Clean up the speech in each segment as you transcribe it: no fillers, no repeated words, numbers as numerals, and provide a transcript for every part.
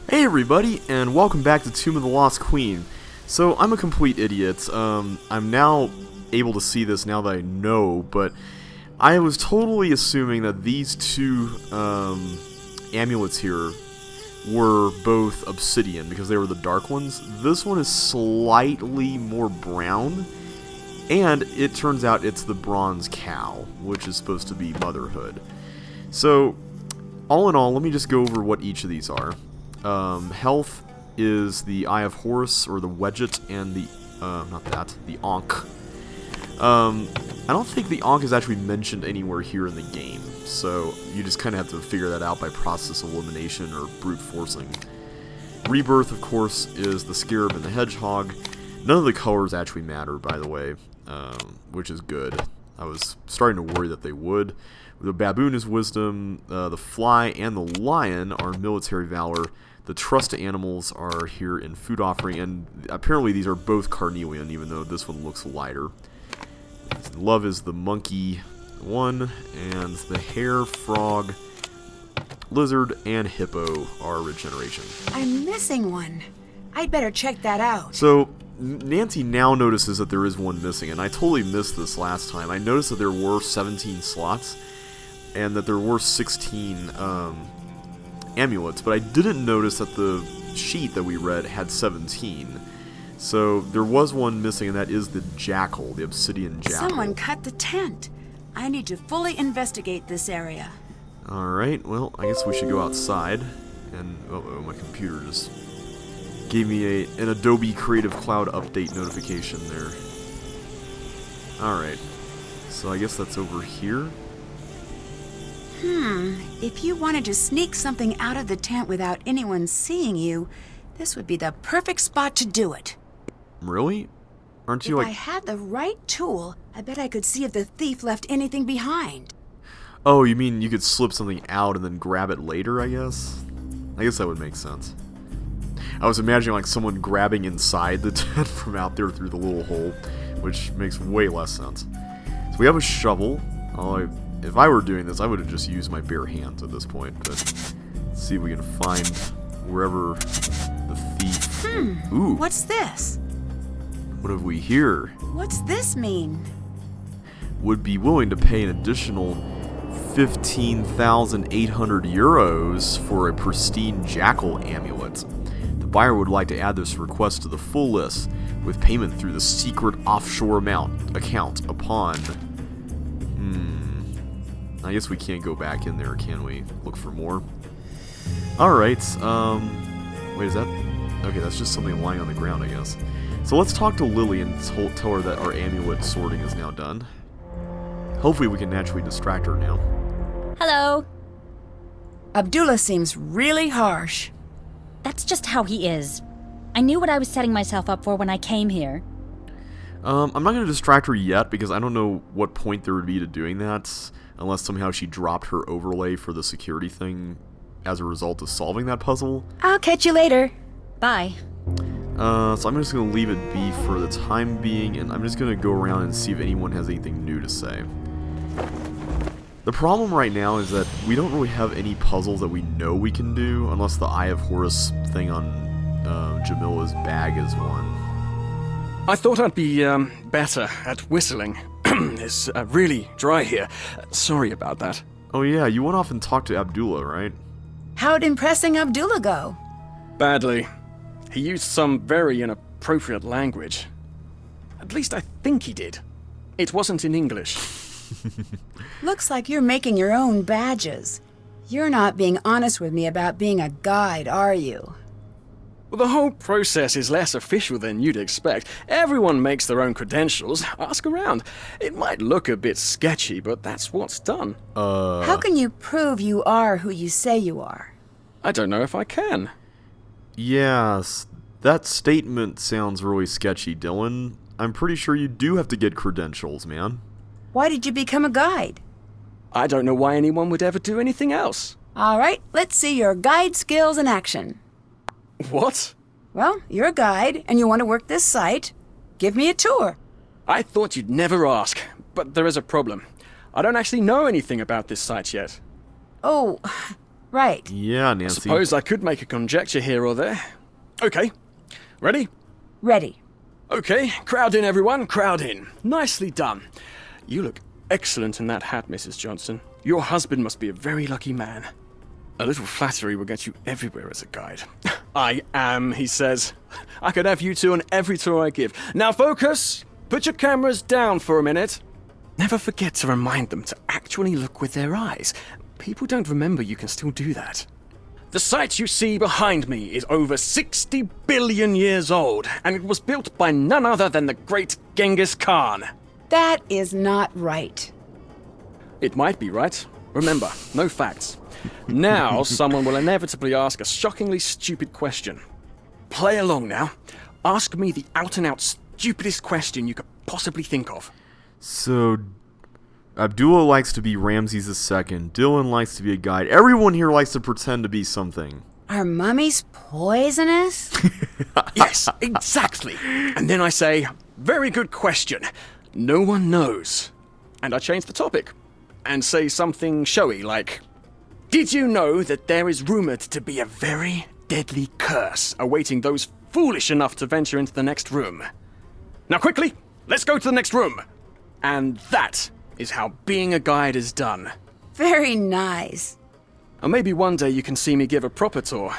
Hey everybody, and welcome back to Tomb of the Lost Queen. So, I'm a complete idiot. I'm now able to see this now that I know, but I was totally assuming that these two amulets here were both obsidian, because they were the dark ones. This one is slightly more brown, and it turns out it's the bronze cow, which is supposed to be motherhood. So, all in all, let me just go over what each of these are. Health is the Eye of Horus, or the Wedget, and the, the Ankh. I don't think the Ankh is actually mentioned anywhere here in the game, so you just kind of have to figure that out by process elimination or brute forcing. Rebirth, of course, is the Scarab and the Hedgehog. None of the colors actually matter, by the way, which is good. I was starting to worry that they would. The Baboon is Wisdom, the Fly and the Lion are Military Valor. The Trust animals are here in Food Offering, and apparently these are both carnelian, even though this one looks lighter. Love is the Monkey one, and the Hare, Frog, Lizard, and Hippo are Regeneration. I'm missing one. I'd better check that out. So, Nancy now notices that there is one missing, and I totally missed this last time. I noticed that there were 17 slots, and that there were 16 amulets, but I didn't notice that the sheet that we read had 17. So there was one missing, and that is the jackal, the obsidian jackal. Someone cut the tent. I need to fully investigate this area. Alright, well, I guess we should go outside. And, uh-oh, my computer just gave me an Adobe Creative Cloud update notification there. Alright, so I guess that's over here. If you wanted to sneak something out of the tent without anyone seeing you, this would be the perfect spot to do it. Really? Aren't you If I had the right tool, I bet I could see if the thief left anything behind. Oh, you mean you could slip something out and then grab it later, I guess? I guess that would make sense. I was imagining like someone grabbing inside the tent from out there through the little hole, which makes way less sense. So we have a shovel. If I were doing this, I would have just used my bare hands at this point, but let's see if we can find wherever the thief... Ooh. What's this? What have we here? What's this mean? Would be willing to pay an additional 15,800 euros for a pristine jackal amulet. The buyer would like to add this request to the full list, with payment through the secret offshore account upon... I guess we can't go back in there, can we? Look for more. Alright, wait, is that... Okay, that's just something lying on the ground, I guess. So let's talk to Lily and tell her that our amulet sorting is now done. Hopefully we can naturally distract her now. Hello. Abdullah seems really harsh. That's just how he is. I knew what I was setting myself up for when I came here. I'm not going to distract her yet, because I don't know what point there would be to doing that, unless somehow she dropped her overlay for the security thing as a result of solving that puzzle. I'll catch you later. Bye. So I'm just going to leave it be for the time being, and I'm just going to go around and see if anyone has anything new to say. The problem right now is that we don't really have any puzzles that we know we can do, unless the Eye of Horus thing on Jamila's bag is one. I thought I'd be better at whistling. It's really dry here. Sorry about that. Oh yeah, you went off and talked to Abdullah, right? How'd impressing Abdullah go? Badly. He used some very inappropriate language. At least I think he did. It wasn't in English. Looks like you're making your own badges. You're not being honest with me about being a guide, are you? Well, the whole process is less official than you'd expect. Everyone makes their own credentials. Ask around. It might look a bit sketchy, but that's what's done. How can you prove you are who you say you are? I don't know if I can. Yes, that statement sounds really sketchy, Dylan. I'm pretty sure you do have to get credentials, man. Why did you become a guide? I don't know why anyone would ever do anything else. All right, let's see your guide skills in action. What? Well, you're a guide, and you want to work this site. Give me a tour. I thought you'd never ask, but there is a problem. I don't actually know anything about this site yet. Oh, Right. Yeah, Nancy. Suppose I could make a conjecture here or there. Okay. Ready? Ready. Okay, crowd in, everyone, crowd in. Nicely done. You look excellent in that hat, Mrs. Johnson. Your husband must be a very lucky man. A little flattery will get you everywhere as a guide. I am, he says. I could have you two on every tour I give. Now focus! Put your cameras down for a minute. Never forget to remind them to actually look with their eyes. People don't remember you can still do that. The site you see behind me is over 60 billion years old, and it was built by none other than the great Genghis Khan. That is not right. It might be right. Remember, no facts. Now, someone will inevitably ask a shockingly stupid question. Play along now. Ask me the out-and-out stupidest question you could possibly think of. So, Abdullah likes to be Ramses II. Dylan likes to be a guide. Everyone here likes to pretend to be something. Are mummies poisonous? Yes, exactly. And then I say, very good question. No one knows. And I change the topic. And say something showy like, did you know that there is rumored to be a very deadly curse awaiting those foolish enough to venture into the next room? Now quickly, let's go to the next room. And that is how being a guide is done. Very nice. Or maybe one day you can see me give a proper tour,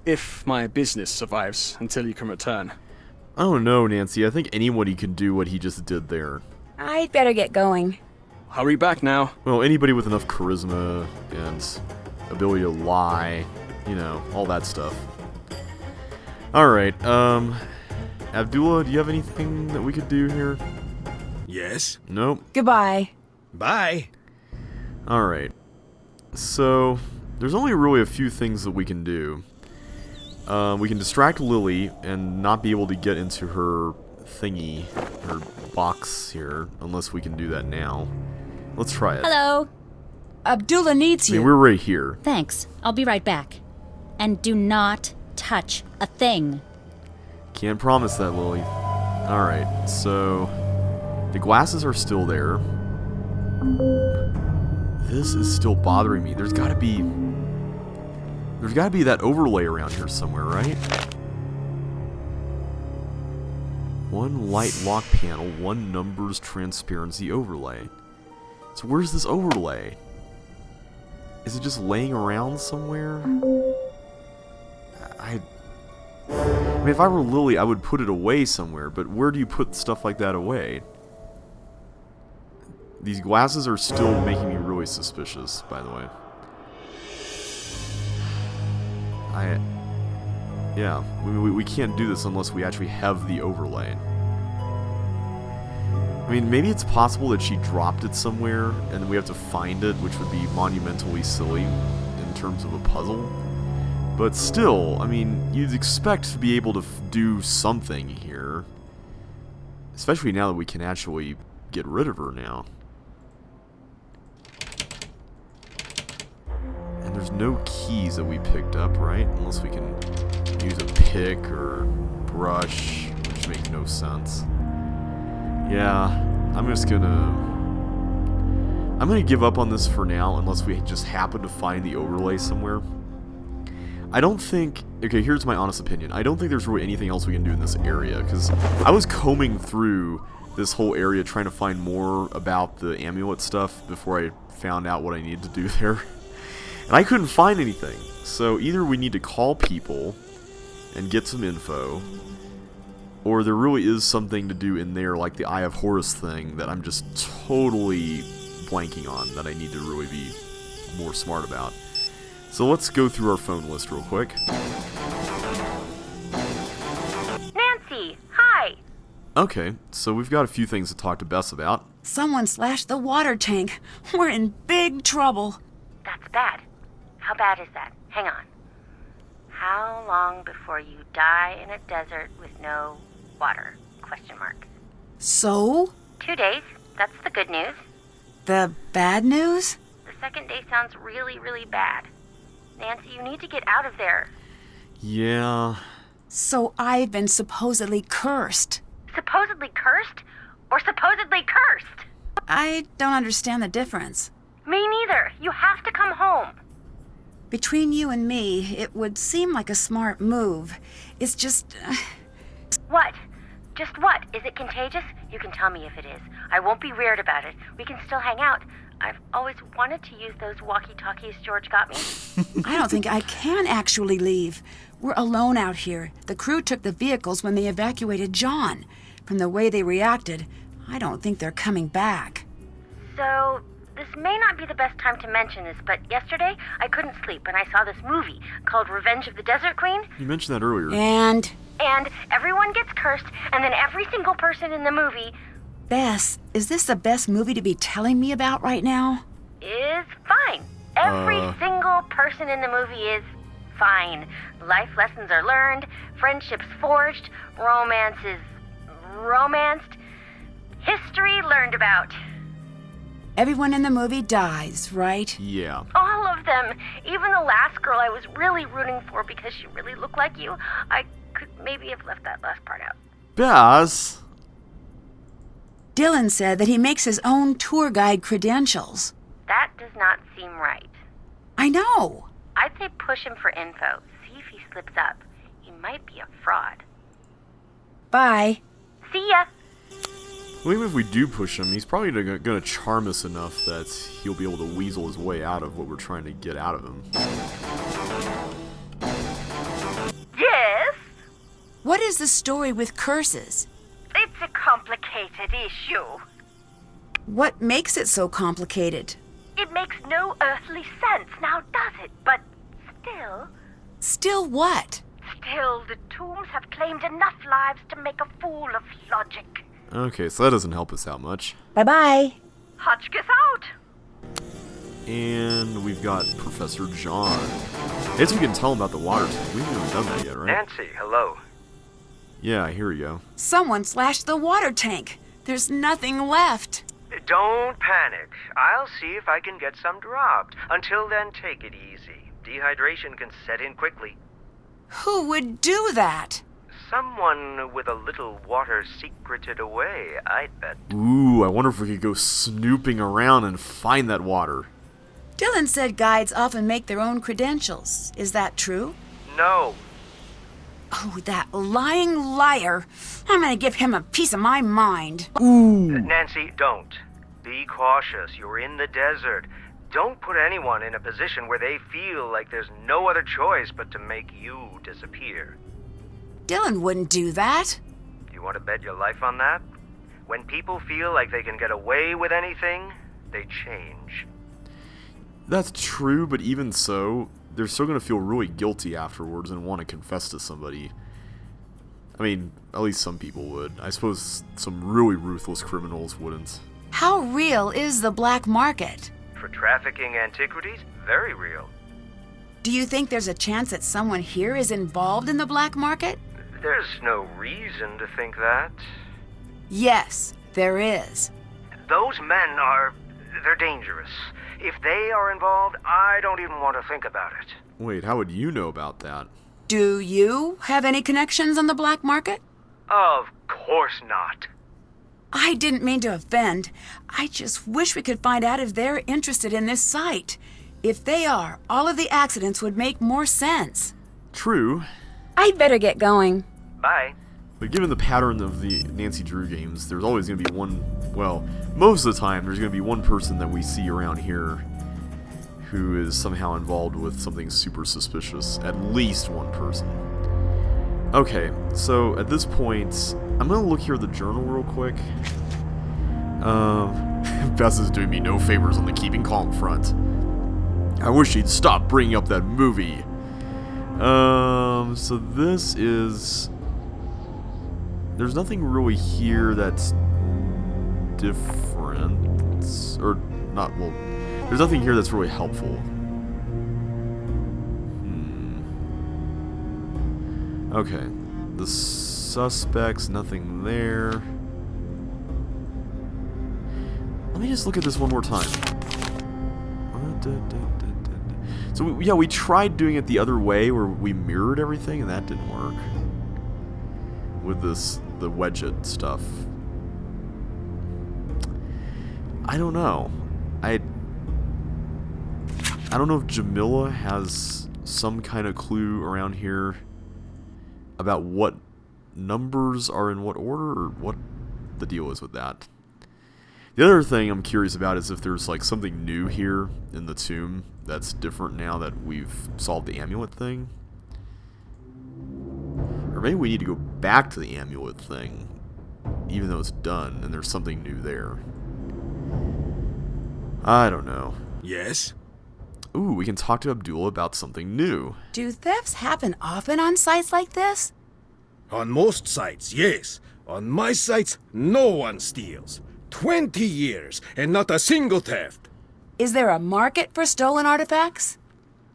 if my business survives until you can return. I don't know, Nancy. I think anybody can do what he just did there. I'd better get going. Hurry back now. Well, anybody with enough charisma and ability to lie, you know, all that stuff. Alright, Abdullah, do you have anything that we could do here? Yes. Nope. Goodbye. Bye. Alright. So, there's only really a few things that we can do. We can distract Lily and not be able to get into her thingy, her box here, unless we can do that now. Let's try it. Hello. Abdullah needs I you. mean, we're right here. Thanks. I'll be right back. And do not touch a thing. Can't promise that, Lily. Alright, so the glasses are still there. This is still bothering me. There's gotta be that overlay around here somewhere, right? One light lock panel, one numbers transparency overlay. So where's this overlay? Is it just laying around somewhere? I mean, if I were Lily, I would put it away somewhere, but where do you put stuff like that away? These glasses are still making me really suspicious, by the way. Yeah, we can't do this unless we actually have the overlay. I mean, maybe it's possible that she dropped it somewhere, and we have to find it, which would be monumentally silly in terms of a puzzle. But still, I mean, you'd expect to be able to do something here. Especially now that we can actually get rid of her now. And there's no keys that we picked up, right? Unless we can use a pick or brush, which makes no sense. Yeah, I'm gonna give up on this for now, unless we just happen to find the overlay somewhere. I don't think... Okay, here's my honest opinion. I don't think there's really anything else we can do in this area, because I was combing through this whole area trying to find more about the amulet stuff before I found out what I needed to do there. And I couldn't find anything. So either we need to call people and get some info, or there really is something to do in there, like the Eye of Horus thing, that I'm just totally blanking on, that I need to really be more smart about. So let's go through our phone list real quick. Nancy, hi. Okay, so we've got a few things to talk to Bess about. Someone slashed the water tank. We're in big trouble. That's bad. How bad is that? Hang on. How long before you die in a desert with no water? Question mark. So? 2 days. That's the good news. The bad news? The second day sounds really, really bad. Nancy, you need to get out of there. Yeah... So I've been supposedly cursed. Supposedly cursed? Or supposedly cursed? I don't understand the difference. Me neither. You have to come home. Between you and me, it would seem like a smart move. It's just... What? Just what? Is it contagious? You can tell me if it is. I won't be weird about it. We can still hang out. I've always wanted to use those walkie-talkies George got me. I don't think I can actually leave. We're alone out here. The crew took the vehicles when they evacuated John. From the way they reacted, I don't think they're coming back. So, this may not be the best time to mention this, but yesterday I couldn't sleep and I saw this movie called Revenge of the Desert Queen. You mentioned that earlier. And everyone gets cursed, and then every single person in the movie Bess, is this the best movie to be telling me about right now? is fine. Every single person in the movie is fine. Life lessons are learned, friendships forged, romance is romanced, history learned about. Everyone in the movie dies, right? Yeah. All of them. Even the last girl I was really rooting for because she really looked like you. I could maybe have left that last part out. Bess! Dylan said that he makes his own tour guide credentials. That does not seem right. I know. I'd say push him for info. See if he slips up. He might be a fraud. Bye. See ya! Well, even if we do push him, he's probably gonna charm us enough that he'll be able to weasel his way out of what we're trying to get out of him. Yes? What is the story with curses? It's a complicated issue. What makes it so complicated? It makes no earthly sense, now does it? But still... Still what? Still, the tombs have claimed enough lives to make a fool of logic. Okay, so that doesn't help us out much. Bye-bye. Hotchkiss out! And we've got Professor John. I guess we can tell him about the water tank. We haven't even done that yet, right? Nancy, hello. Yeah, here we go. Someone slashed the water tank. There's nothing left. Don't panic. I'll see if I can get some dropped. Until then, take it easy. Dehydration can set in quickly. Who would do that? Someone with a little water secreted away, I'd bet. Ooh, I wonder if we could go snooping around and find that water. Dylan said guides often make their own credentials. Is that true? No. Oh, that lying liar. I'm gonna give him a piece of my mind. Nancy, don't. Be cautious. You're in the desert. Don't put anyone in a position where they feel like there's no other choice but to make you disappear. Dylan wouldn't do that. Do you want to bet your life on that? When people feel like they can get away with anything, they change. That's true, but even so, they're still going to feel really guilty afterwards and want to confess to somebody. I mean, at least some people would. I suppose some really ruthless criminals wouldn't. How real is the black market? For trafficking antiquities, very real. Do you think there's a chance that someone here is involved in the black market? There's no reason to think that. Yes, there is. Those men they're dangerous. If they are involved, I don't even want to think about it. Wait, how would you know about that? Do you have any connections on the black market? Of course not. I didn't mean to offend. I just wish we could find out if they're interested in this site. If they are, all of the accidents would make more sense. True, I'd better get going. Bye. but given the pattern of the Nancy Drew games, there's always going to be one, well, most of the time, there's going to be one person that we see around here who is somehow involved with something super suspicious. At least one person. Okay, so at this point, I'm going to look here at the journal real quick. Bess is doing me no favors on the keeping calm front. I wish he'd stop bringing up that movie. So this is... There's nothing really here that's different. Or not, well, there's nothing here that's really helpful. Okay. The suspects, nothing there. Let me just look at this one more time. So, we tried doing it the other way, where we mirrored everything, and that didn't work. With the Wedget stuff. I don't know. I I don't know if Jamila has some kind of clue around here about what numbers are in what order, or what the deal is with that. The other thing I'm curious about is if there's like something new here in the tomb that's different now that we've solved the amulet thing. Or maybe we need to go back to the amulet thing, even though it's done, and there's something new there. I don't know. Yes? Ooh, we can talk to Abdullah about something new. Do thefts happen often on sites like this? On most sites, yes. On my sites, no one steals. 20 years, and not a single theft. Is there a market for stolen artifacts?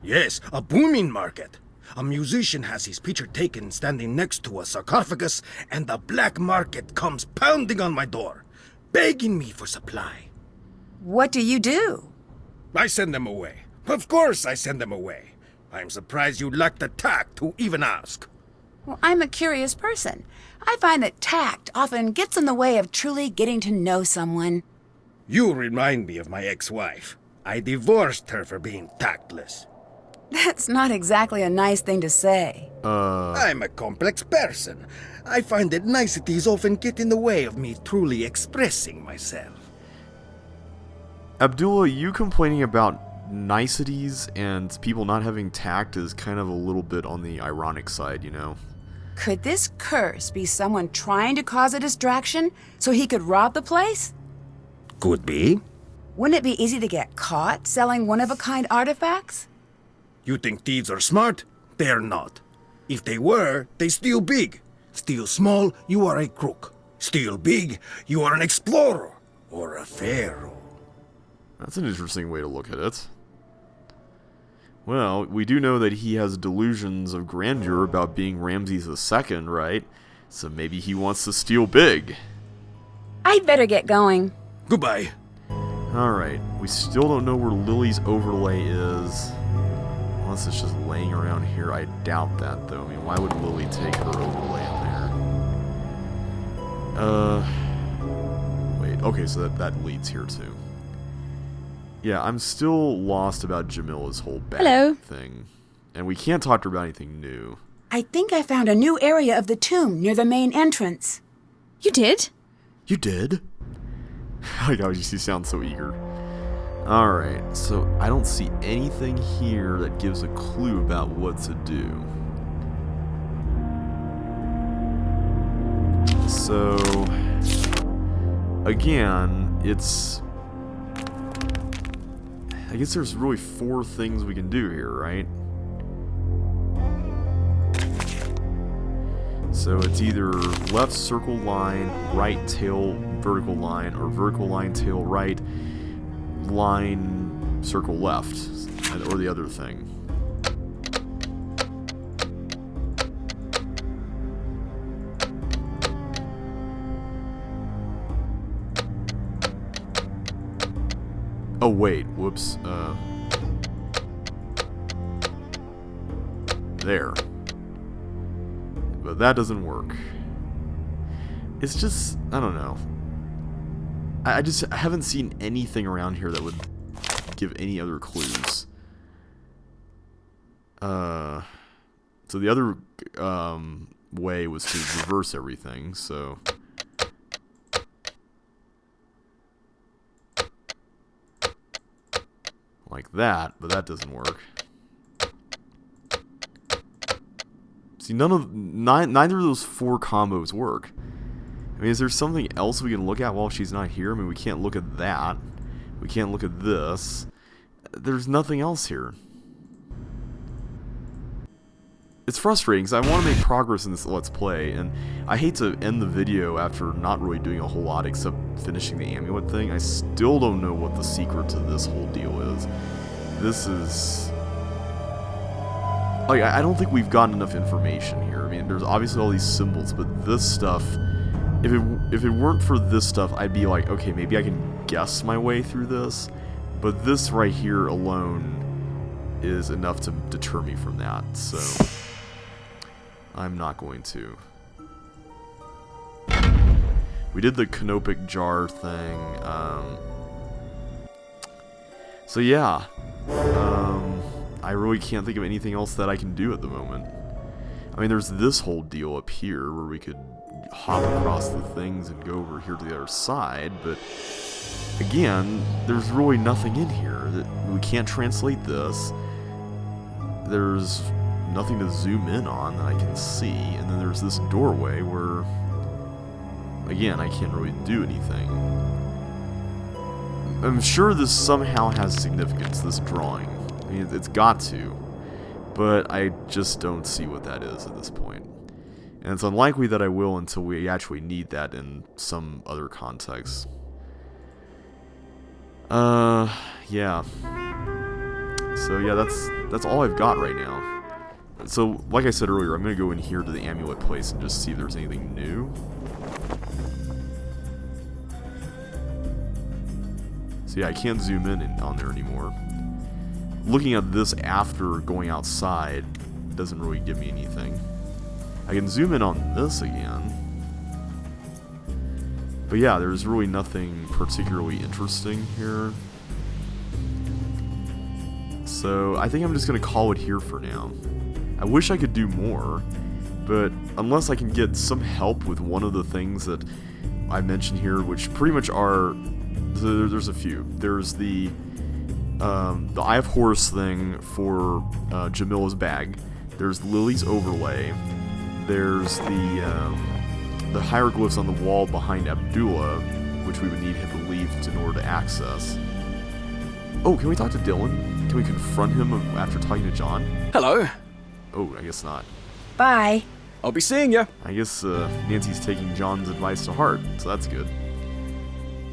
Yes, a booming market. A musician has his picture taken standing next to a sarcophagus, and the black market comes pounding on my door, begging me for supply. What do you do? I send them away. Of course I send them away. I'm surprised you lack the tact to even ask. Well, I'm a curious person. I find that tact often gets in the way of truly getting to know someone. You remind me of my ex-wife. I divorced her for being tactless. That's not exactly a nice thing to say. I'm a complex person. I find that niceties often get in the way of me truly expressing myself. Abdullah, you complaining about niceties and people not having tact is kind of a little bit on the ironic side, you know? Could this curse be someone trying to cause a distraction so he could rob the place? Could be. Wouldn't it be easy to get caught selling one-of-a-kind artifacts? You think thieves are smart? They're not. If they were, they steal big. Steal small, you are a crook. Steal big, you are an explorer or a pharaoh. That's an interesting way to look at it. Well, we do know that he has delusions of grandeur about being Ramses II, right? So maybe he wants to steal big. I'd better get going. Goodbye. Alright, we still don't know where Lily's overlay is. Unless it's just laying around here. I doubt that, though. I mean, why would Lily take her overlay in there? Wait, okay, so that leads here, too. Yeah, I'm still lost about Jamila's whole bag thing. And we can't talk to her about anything new. I think I found a new area of the tomb near the main entrance. You did? You did? I like how you sound so eager. Alright, so I don't see anything here that gives a clue about what to do. So, again, it's... I guess there's really 4 things we can do here, right? So it's either left circle line, right tail vertical line, or vertical line tail right, line circle left, or the other thing. Oh wait, whoops, there. But that doesn't work. It's just, I don't know. I haven't seen anything around here that would give any other clues. So the other way was to reverse everything, so... like that, but that doesn't work. See, neither of those 4 combos work. I mean, is there something else we can look at while she's not here? I mean, we can't look at that. We can't look at this. There's nothing else here. It's frustrating because I want to make progress in this Let's Play, and I hate to end the video after not really doing a whole lot except finishing the amulet thing. I still don't know what the secret to this whole deal is. This is... like, I don't think we've gotten enough information here. I mean, there's obviously all these symbols, but this stuff... If it weren't for this stuff, I'd be like, okay, maybe I can guess my way through this. But this right here alone is enough to deter me from that, so... I'm not going to. We did the canopic jar thing. So yeah, I really can't think of anything else that I can do at the moment. I mean, there's this whole deal up here where we could hop across the things and go over here to the other side, but again, there's really nothing in here. We can't translate this. There's nothing to zoom in on that I can see, and then there's this doorway where, again, I can't really do anything. I'm sure this somehow has significance, this drawing. I mean, it's got to, but I just don't see what that is at this point. And it's unlikely that I will until we actually need that in some other context. Yeah. So yeah, that's all I've got right now. So, like I said earlier, I'm gonna go in here to the amulet place and just see if there's anything new. So yeah, I can't zoom in on there anymore. Looking at this after going outside doesn't really give me anything. I can zoom in on this again. But yeah, there's really nothing particularly interesting here. So I think I'm just going to call it here for now. I wish I could do more, but unless I can get some help with one of the things that I mentioned here, which pretty much are... There's a few. There's the Eye of Horus thing for Jamila's bag. There's Lily's overlay. There's the hieroglyphs on the wall behind Abdullah, which we would need him to leave in order to access. Oh, can we talk to Dylan? Can we confront him after talking to John? Hello. Oh, I guess not. Bye. I'll be seeing you. I guess Nancy's taking John's advice to heart, so that's good.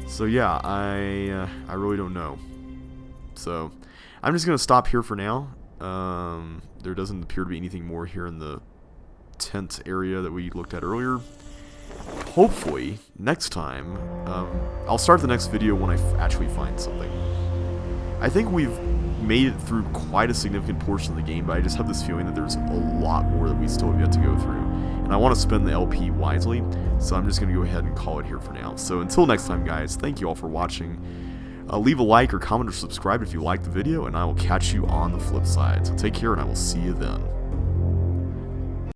So yeah, I really don't know. So I'm just gonna stop here for now. There doesn't appear to be anything more here in the tent area that we looked at earlier. Hopefully, next time, I'll start the next video when I actually find something. I think we've made it through quite a significant portion of the game, but I just have this feeling that there's a lot more that we still have yet to go through. And I want to spend the LP wisely, so I'm just going to go ahead and call it here for now. So until next time, guys, thank you all for watching. Leave a like or comment or subscribe if you liked the video, and I will catch you on the flip side. So take care, and I will see you then.